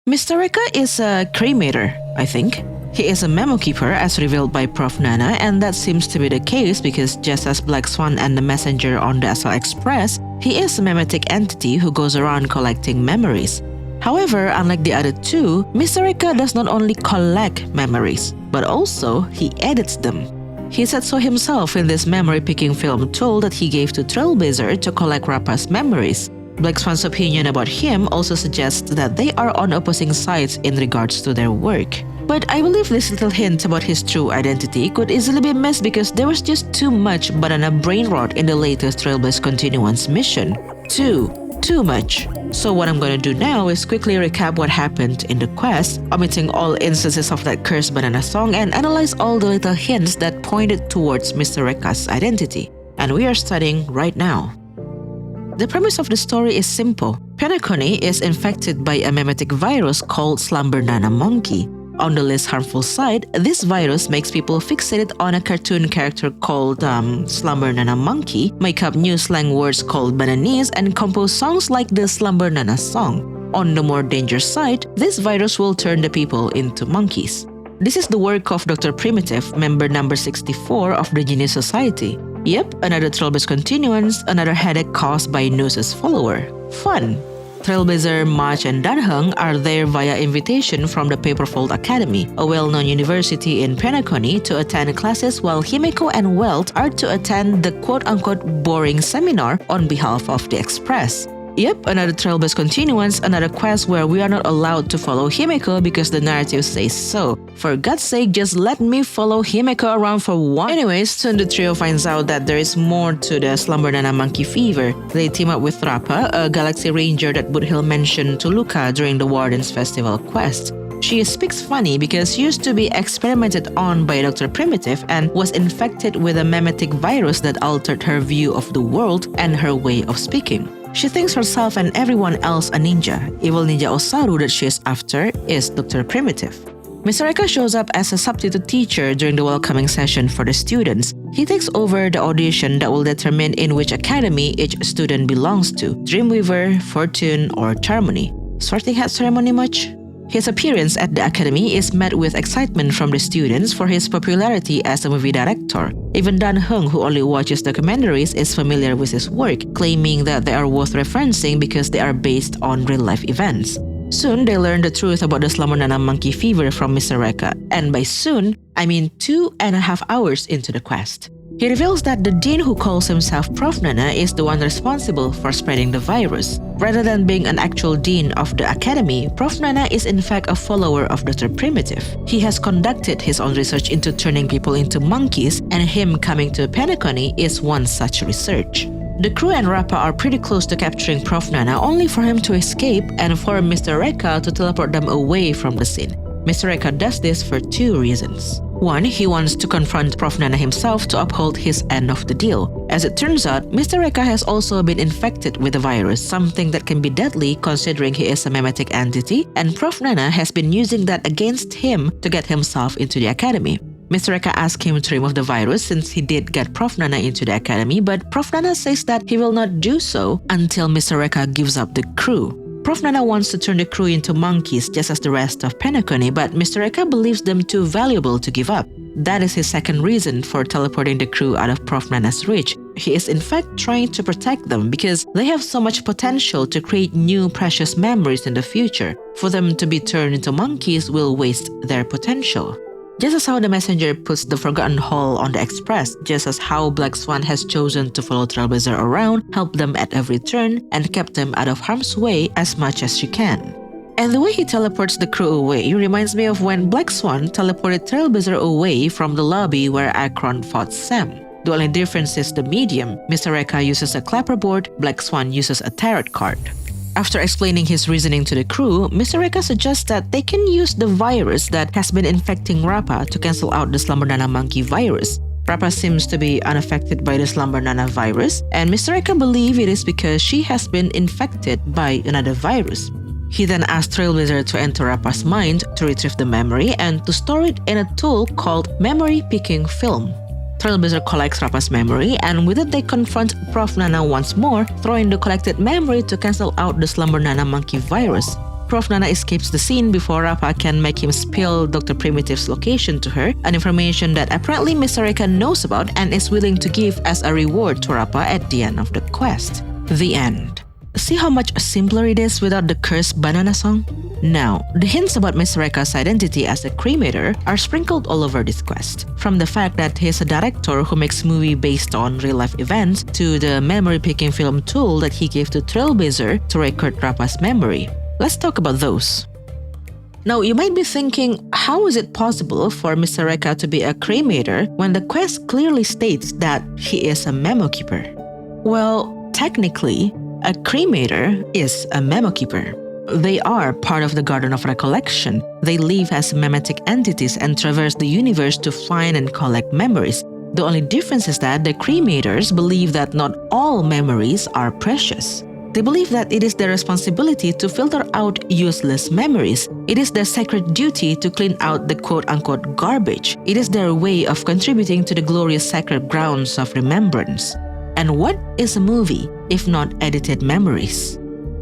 Mr. Reka is a cremator, I think. He is a memo keeper as revealed by Prof. Nana, and that seems to be the case because just as Black Swan and the messenger on the SL Express, he is a memetic entity who goes around collecting memories. However, unlike the other two, Mr. Reka does not only collect memories, but also he edits them. He said so himself in this memory-picking film tool that he gave to Trailblazer to collect Rappa's memories. Black Swan's opinion about him also suggests that they are on opposing sides in regards to their work. But I believe this little hint about his true identity could easily be missed because there was just too much banana brain rot in the latest Trailblazer Continuance mission. Too much. So what I'm gonna do now is quickly recap what happened in the quest, omitting all instances of that cursed banana song and analyze all the little hints that pointed towards Mr. Reka's identity. And we are starting right now. The premise of the story is simple. Penacony is infected by a memetic virus called Slumber Nana Monkey. On the least harmful side, this virus makes people fixated on a cartoon character called Slumber Nana Monkey, make up new slang words called bananese, and compose songs like the Slumber Nana song. On the more dangerous side, this virus will turn the people into monkeys. This is the work of Dr. Primitive, member number 64 of the Genius Society. Yep, another Trailblazer Continuance, another headache caused by Noose's follower. Fun! Trailblazer, Mach, and Danheng are there via invitation from the Paperfold Academy, a well-known university in Penacony, to attend classes while Himeko and Welt are to attend the quote-unquote boring seminar on behalf of the Express. Yep, another Trailblazer Continuance, another quest where we are not allowed to follow Himeko because the narrative says so. For God's sake, just let me follow Himeko around for one. Anyways, soon the trio finds out that there is more to the Slumber Nana Monkey fever. They team up with Rappa, a Galaxy Ranger that Boothill mentioned to Luca during the Warden's Festival quest. She speaks funny because she used to be experimented on by Dr. Primitive and was infected with a memetic virus that altered her view of the world and her way of speaking. She thinks herself and everyone else a ninja. Evil Ninja Osaru that she is after is Dr. Primitive. Mr. Reka shows up as a substitute teacher during the welcoming session for the students. He takes over the audition that will determine in which academy each student belongs to, Dreamweaver, Fortune, or Harmony. Sorting Hat ceremony much? His appearance at the academy is met with excitement from the students for his popularity as a movie director. Even Dan Heng, who only watches documentaries, is familiar with his work, claiming that they are worth referencing because they are based on real-life events. Soon, they learn the truth about the Slumber Nana Monkey fever from Mr. Reka, and by soon, I mean 2.5 hours into the quest. He reveals that the dean who calls himself Prof. Nana is the one responsible for spreading the virus. Rather than being an actual dean of the academy, Prof. Nana is in fact a follower of Dr. Primitive. He has conducted his own research into turning people into monkeys, and him coming to Penacony is one such research. The crew and Rappa are pretty close to capturing Prof. Nana only for him to escape and for Mr. Reka to teleport them away from the scene. Mr. Reka does this for two reasons. One, he wants to confront Prof. Nana himself to uphold his end of the deal. As it turns out, Mr. Reka has also been infected with the virus, something that can be deadly considering he is a memetic entity, and Prof. Nana has been using that against him to get himself into the academy. Mr. Reka asked him to remove the virus since he did get Prof. Nana into the academy, but Prof. Nana says that he will not do so until Mr. Reka gives up the crew. Prof. Nana wants to turn the crew into monkeys just as the rest of Penacony, but Mr. Reka believes them too valuable to give up. That is his second reason for teleporting the crew out of Prof. Nana's reach. He is in fact trying to protect them because they have so much potential to create new precious memories in the future. For them to be turned into monkeys will waste their potential. Just as how the messenger puts the Forgotten Hall on the Express, just as how Black Swan has chosen to follow Trailblazer around, help them at every turn, and kept them out of harm's way as much as she can. And the way he teleports the crew away reminds me of when Black Swan teleported Trailblazer away from the lobby where Akron fought Sam. The only difference is the medium. Mr. Reka uses a clapperboard, Black Swan uses a tarot card. After explaining his reasoning to the crew, Mr. Reka suggests that they can use the virus that has been infecting Rappa to cancel out the Slumber Nana Monkey virus. Rappa seems to be unaffected by the Slumber Nana virus, and Mr. Reka believes it is because she has been infected by another virus. He then asks Trailblazer to enter Rappa's mind to retrieve the memory and to store it in a tool called Memory Picking Film. Trailblazer collects Rappa's memory, and with it they confront Prof. Nana once more, throwing the collected memory to cancel out the Slumber Nana Monkey virus. Prof. Nana escapes the scene before Rappa can make him spill Dr. Primitive's location to her, an information that apparently Mr. Eka knows about and is willing to give as a reward to Rappa at the end of the quest. The end. See how much simpler it is without the cursed banana song? Now, the hints about Mr. Eka's identity as a cremator are sprinkled all over this quest. From the fact that he's a director who makes movies based on real-life events, to the memory-picking film tool that he gave to Trailblazer to record Rappa's memory. Let's talk about those. Now, you might be thinking, how is it possible for Mr. Eka to be a cremator when the quest clearly states that he is a memo keeper? Well, technically, a cremator is a memo keeper. They are part of the Garden of Recollection. They live as memetic entities and traverse the universe to find and collect memories. The only difference is that the cremators believe that not all memories are precious. They believe that it is their responsibility to filter out useless memories. It is their sacred duty to clean out the quote-unquote garbage. It is their way of contributing to the glorious sacred grounds of remembrance. And what is a movie if not edited memories?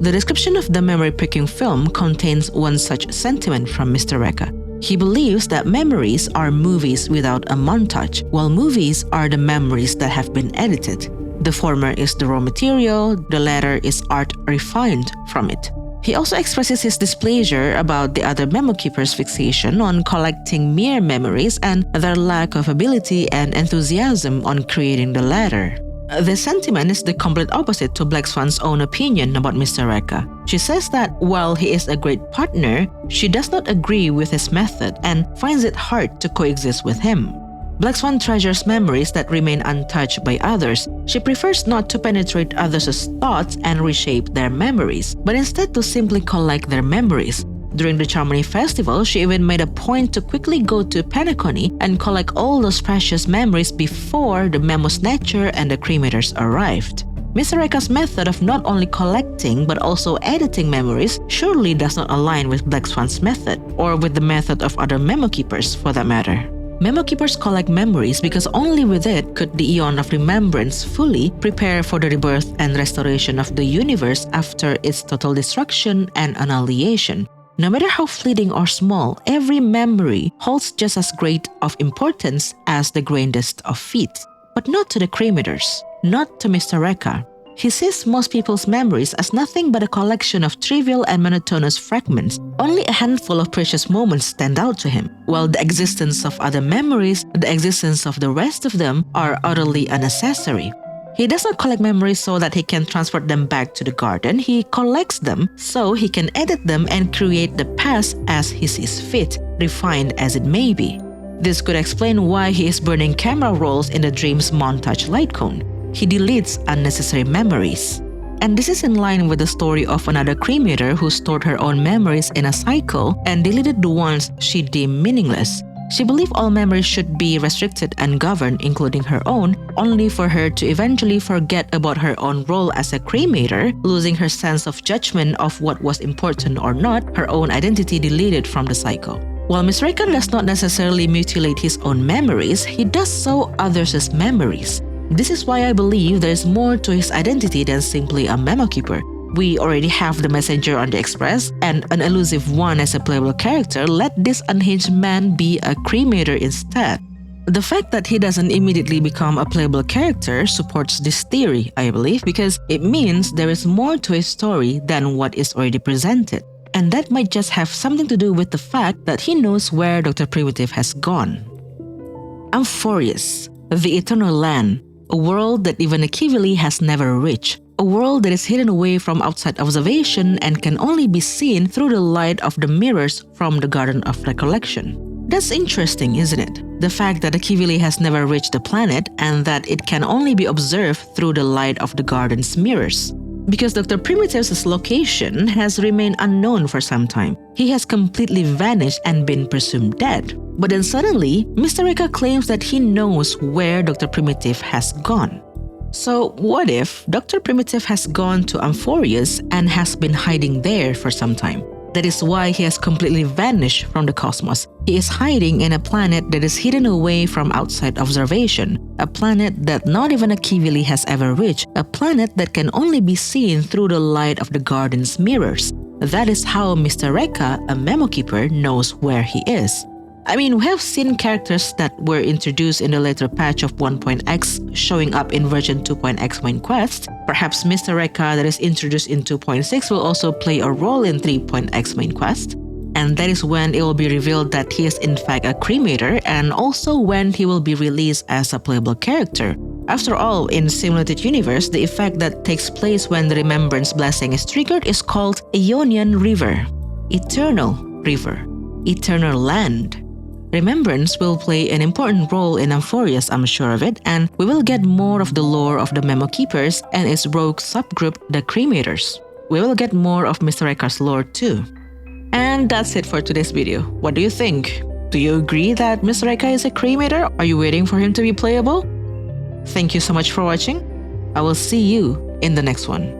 The description of the memory-picking film contains one such sentiment from Mr. Eka. He believes that memories are movies without a montage, while movies are the memories that have been edited. The former is the raw material, the latter is art refined from it. He also expresses his displeasure about the other memo keepers' fixation on collecting mere memories and their lack of ability and enthusiasm on creating the latter. The sentiment is the complete opposite to Black Swan's own opinion about Mr. Eka. She says that while he is a great partner, she does not agree with his method and finds it hard to coexist with him. Black Swan treasures memories that remain untouched by others. She prefers not to penetrate others' thoughts and reshape their memories, but instead to simply collect their memories. During the Charmony Festival, she even made a point to quickly go to Penacony and collect all those precious memories before the memo snatcher and the cremators arrived. Mr. Eka's method of not only collecting but also editing memories surely does not align with Black Swan's method, or with the method of other memo keepers for that matter. Memo keepers collect memories because only with it could the Eon of Remembrance fully prepare for the rebirth and restoration of the universe after its total destruction and annihilation. No matter how fleeting or small, every memory holds just as great of importance as the grandest of feats. But not to the cremators, not to Mr. Eka. He sees most people's memories as nothing but a collection of trivial and monotonous fragments. Only a handful of precious moments stand out to him, while the existence of other memories, the existence of the rest of them, are utterly unnecessary. He does not collect memories so that he can transport them back to the garden. He collects them so he can edit them and create the past as he sees fit, refined as it may be. This could explain why he is burning camera rolls in the Dreams montage light cone. He deletes unnecessary memories. And this is in line with the story of another cremator who stored her own memories in a cycle and deleted the ones she deemed meaningless. She believed all memories should be restricted and governed, including her own, only for her to eventually forget about her own role as a cremator, losing her sense of judgment of what was important or not, her own identity deleted from the cycle. While Mr. Eka does not necessarily mutilate his own memories, he does so others' memories. This is why I believe there is more to his identity than simply a memo keeper. We already have the messenger on the Express and an elusive one as a playable character. Let this unhinged man be a cremator instead. The fact that he doesn't immediately become a playable character supports this theory, I believe, because it means there is more to his story than what is already presented. And that might just have something to do with the fact that he knows where Dr. Primitive has gone. Amphorius, the Eternal Land, a world that even a Kivili has never reached. A world that is hidden away from outside observation and can only be seen through the light of the mirrors from the Garden of Recollection. That's interesting, isn't it? The fact that the Kivili has never reached the planet and that it can only be observed through the light of the garden's mirrors. Because Dr. Primitive's location has remained unknown for some time. He has completely vanished and been presumed dead. But then suddenly, Mr. Eka claims that he knows where Dr. Primitive has gone. So what if Dr. Primitive has gone to Amphorius and has been hiding there for some time? That is why he has completely vanished from the cosmos. He is hiding in a planet that is hidden away from outside observation, a planet that not even a Kivili has ever reached, a planet that can only be seen through the light of the garden's mirrors. That is how Mr. Rekka, a memo keeper, knows where he is. I mean, we have seen characters that were introduced in the later patch of 1.x showing up in version 2.x main quest. Perhaps Mr. Rekka that is introduced in 2.6 will also play a role in 3.x main quest. And that is when it will be revealed that he is in fact a cremator, and also when he will be released as a playable character. After all, in Simulated Universe, the effect that takes place when the Remembrance Blessing is triggered is called Aeonian River, Eternal River, Eternal Land. Remembrance will play an important role in Amphorius, I'm sure of it, and we will get more of the lore of the Memo Keepers and its rogue subgroup, the Cremators. We will get more of Mr. Rekka's lore too. And that's it for today's video. What do you think? Do you agree that Mr. Rekka is a cremator? Are you waiting for him to be playable? Thank you so much for watching. I will see you in the next one.